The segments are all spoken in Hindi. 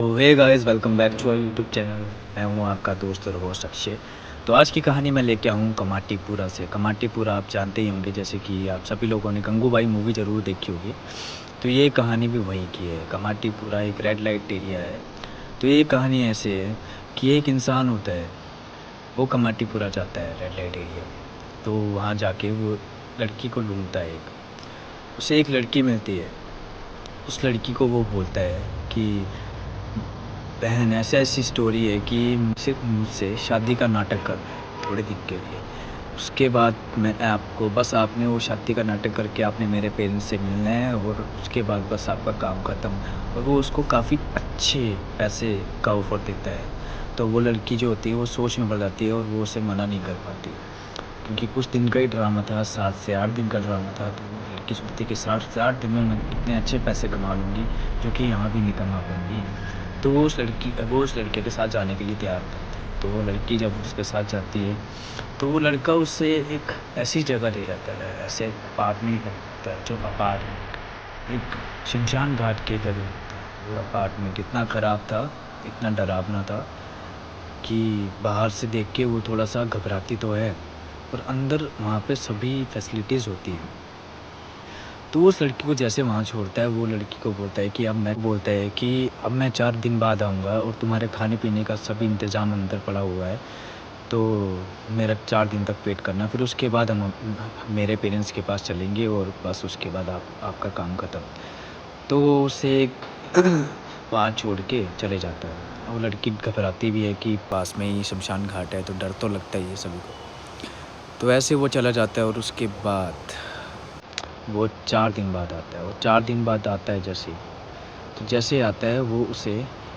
तो hey guys, welcome back to our YouTube channel. मैं हूँ आपका दोस्त और होस्ट अक्षय। तो आज की कहानी मैं लेके आऊँ कमाटीपुरा से। कमाटीपुरा आप जानते ही होंगे, जैसे कि आप सभी लोगों ने गंगूबाई मूवी ज़रूर देखी होगी। तो ये कहानी भी वहीं की है। कमाटीपुरा एक रेड लाइट एरिया है। तो ये कहानी ऐसे है कि एक इंसान होता है, वो कमाटीपुरा जाता है रेड लाइट एरिया। तो वहाँ जाके वो लड़की को ढूंढता है। उसे एक लड़की मिलती है। उस लड़की को वो बोलता है कि बहन, ऐसे ऐसी स्टोरी है कि सिर्फ मुझसे शादी का नाटक करना है थोड़े दिन के लिए। उसके बाद मैं आपको बस आपने वो शादी का नाटक करके आपने मेरे पेरेंट्स से मिलना है और उसके बाद बस आपका काम ख़त्म। और वो उसको काफ़ी अच्छे पैसे का ऑफ़र देता है। तो वो लड़की जो होती है वो सोच में पड़ जाती है और वो उसे मना नहीं कर पाती, क्योंकि कुछ दिन का ही ड्रामा था, 7 से 8 दिन का ड्रामा था। तो वो लड़की सोचती कि 7 से 8 दिन में मैं इतने अच्छे पैसे कमा लूँगी जो कि यहाँ भी नहीं कमा पाऊँगी। तो वो उस लड़के के साथ जाने के लिए तैयार होता है। तो वो लड़की जब उसके साथ जाती है तो वो लड़का उससे एक ऐसी जगह ले जाता है, ऐसे अपार्टमेंट में जाता है जो अपार्टमेंट एक शमशान घाट के करीब होता है। वो अपार्टमेंट इतना ख़राब था, इतना डरावना था कि बाहर से देख के वो थोड़ा सा घबराती तो है, और अंदर वहाँ पे सभी फैसिलिटीज़ होती हैं। तो वो उस लड़की को जैसे वहाँ छोड़ता है, वो लड़की को बोलता है कि अब मैं 4 दिन बाद आऊँगा और तुम्हारे खाने-पीने का सभी इंतज़ाम अंदर पड़ा हुआ है। तो मेरा 4 दिन तक वेट करना, फिर उसके बाद हम मेरे पेरेंट्स के पास चलेंगे और बस उसके बाद आपका काम ख़त्म। तो वो उसे वहाँ छोड़ के चले जाता है। वो लड़की घबराती भी है कि पास में ही शमशान घाट है, तो डर तो लगता ही है सभी को। तो ऐसे वो चला जाता है और उसके बाद वो 4 दिन बाद आता है। और 4 दिन बाद आता है जैसे आता है वो उसे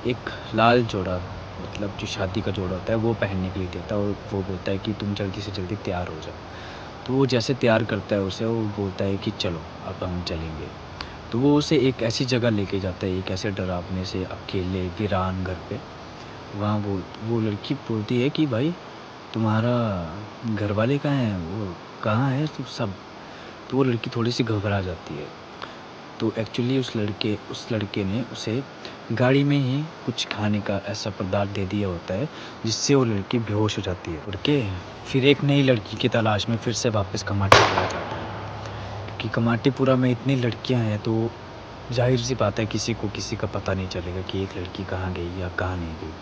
एक लाल जोड़ा, मतलब जो शादी का जोड़ा होता है, वो पहनने के लिए देता है और वो बोलता है कि तुम जल्दी से जल्दी तैयार हो जाओ। तो वो जैसे तैयार करता है उसे, वो बोलता है कि चलो अब हम चलेंगे। तो वो उसे एक ऐसी जगह लेके जाता है, एक ऐसे डरावने से अकेले वीरान घर पे। वहाँ वो लड़की बोलती है कि भाई, तुम्हारा घर वाले कहाँ हैं, वो कहाँ है तुम सब। तो वो लड़की थोड़ी सी घबरा जाती है। तो एक्चुअली उस लड़के ने उसे गाड़ी में ही कुछ खाने का ऐसा पदार्थ दे दिया होता है जिससे वो लड़की बेहोश हो जाती है। उड़ के फिर एक नई लड़की की तलाश में फिर से वापस कमाटीपुरा जाता है, क्योंकि कमाटीपुरा में इतनी लड़कियां हैं तो जाहिर सी बात है किसी का पता नहीं चलेगा कि एक लड़की कहाँ गई या कहाँ नहीं गई।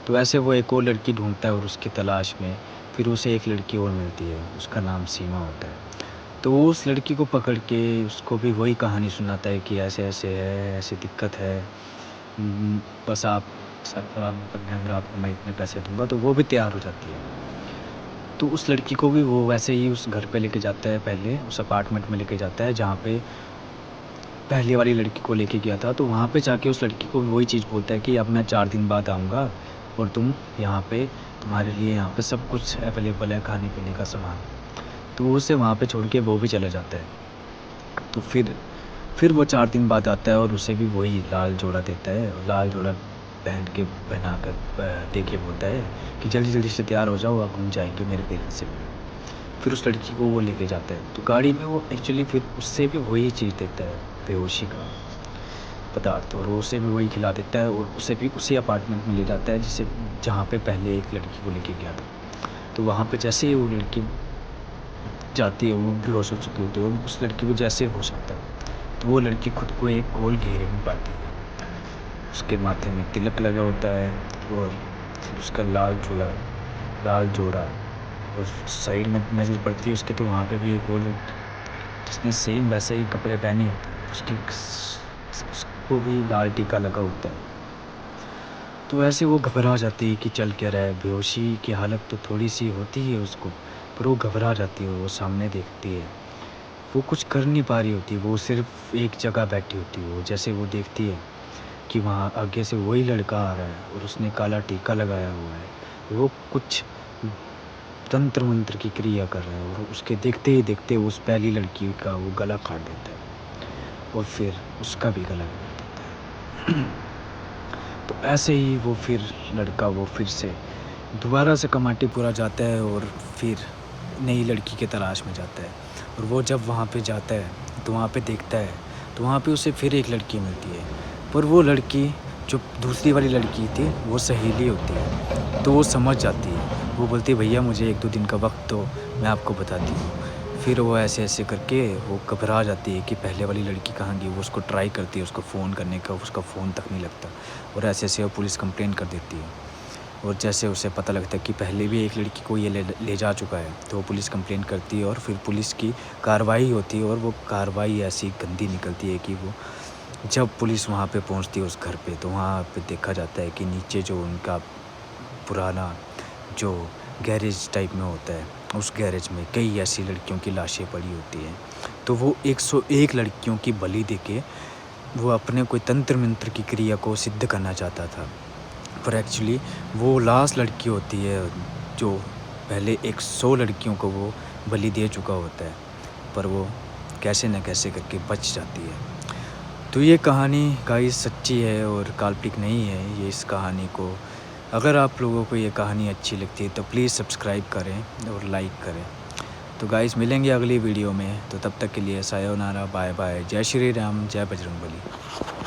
तो ऐसे वो एक और लड़की ढूंढता है और उसकी तलाश में फिर उसे एक लड़की और मिलती है, उसका नाम सीमा होता है। तो वो उस लड़की को पकड़ के उसको भी वही कहानी सुनाता है कि ऐसे ऐसे है, ऐसी दिक्कत है। बस आप सर पर आपको मैं इतने पैसे दूंगा। तो वो भी तैयार हो जाती है। तो उस लड़की को भी वो वैसे ही उस घर पे लेके जाता है, पहले उस अपार्टमेंट में लेके जाता है जहाँ पे पहले वाली लड़की को लेके गया था। तो वहाँ पे जाके उस लड़की को वही चीज़ बोलता है कि अब मैं 4 दिन बाद आऊँगा और यहाँ पे तुम्हारे लिए यहाँ पे सब कुछ अवेलेबल है, खाने पीने का सामान। तो वो उसे वहाँ पे छोड़ के वो भी चला जाता है। तो फिर वो 4 दिन बाद आता है और उसे भी वही लाल जोड़ा देता है। और लाल जोड़ा पहना कर दे के बोलता है कि जल्दी जल्दी से तैयार हो जाओ, अब हम जाएंगे मेरे पेरेंट्स से मिलने। फिर उस लड़की को वो लेके जाता है। तो गाड़ी में वो एक्चुअली फिर उससे भी वही चीज़ देता है, बेहोशी का पदार्थ, और वो उसे भी वही खिला देता है और उसे भी उसी अपार्टमेंट में ले जाता है जहाँ पे पहले एक लड़की को लेके गया था। तो वहाँ पे जैसे ही वो लड़की जाती है, वो बेहोश हो चुकी होती है और उस लड़की को जैसे होश आता है तो वो लड़की खुद को एक गोल घेरे में पाती है। उसके माथे में तिलक लगा होता है और फिर उसका लाल जोड़ा, और साइड में नज़र पड़ती है उसके तो वहाँ पे भी एक और जिसने सेम वैसे ही कपड़े पहने होते हैं, उसको भी लाल टीका लगा होता है। तो ऐसे वो घबरा जाती है कि चल क्या रहा है। बेहोशी की हालत तो थोड़ी सी होती है उसको, पर वो घबरा जाती है और वो सामने देखती है। वो कुछ कर नहीं पा रही होती, वो सिर्फ एक जगह बैठी होती है। वो जैसे वो देखती है कि वहाँ आगे से वही लड़का आ रहा है और उसने काला टीका लगाया हुआ है। वो कुछ तंत्र मंत्र की क्रिया कर रहा है और उसके देखते ही देखते उस पहली लड़की का वो गला काट देता है और फिर उसका भी गला काट देता है। तो ऐसे ही वो फिर से दोबारा से कमाटीपुरा जाता है और फिर नई लड़की के तलाश में जाता है। और वो जब वहाँ पे जाता है तो वहाँ पे देखता है तो वहाँ पे उसे फिर एक लड़की मिलती है, पर वो लड़की जो दूसरी वाली लड़की थी वो सहेली होती है, तो वो समझ जाती है। वो बोलती है भैया मुझे 1-2 दिन का वक़्त दो, मैं आपको बताती हूँ। फिर वो ऐसे-ऐसे करके वो घबरा जाती है कि पहले वाली लड़की कहाँ गई। वो उसको ट्राई करती है उसको फ़ोन करने का, उसका फ़ोन तक नहीं लगता और ऐसे-ऐसे वो पुलिस कंप्लेंट कर देती है। और जैसे उसे पता लगता है कि पहले भी एक लड़की को ये ले जा चुका है, तो वो पुलिस कंप्लेंट करती है और फिर पुलिस की कार्रवाई होती है और वो कार्रवाई ऐसी गंदी निकलती है कि वो जब पुलिस वहाँ पे पहुँचती है उस घर पे, तो वहाँ पे देखा जाता है कि नीचे जो उनका पुराना जो गैरेज टाइप में होता है, उस गैरेज में कई ऐसी लड़कियों की लाशें पड़ी होती हैं। तो वो 101 लड़कियों की बलि देके वो अपने कोई तंत्र-मंत्र की क्रिया को सिद्ध करना चाहता था। पर एक्चुअली वो लास्ट लड़की होती है जो पहले 100 लड़कियों को वो बलि दे चुका होता है, पर वो कैसे न कैसे करके बच जाती है। तो ये कहानी गाइस सच्ची है और काल्पनिक नहीं है। ये इस कहानी को अगर आप लोगों को ये कहानी अच्छी लगती है तो प्लीज़ सब्सक्राइब करें और लाइक करें। तो गाइस मिलेंगे अगली वीडियो में, तो तब तक के लिए सायोनारा, बाय बाय, जय श्री राम, जय बजरंगबली।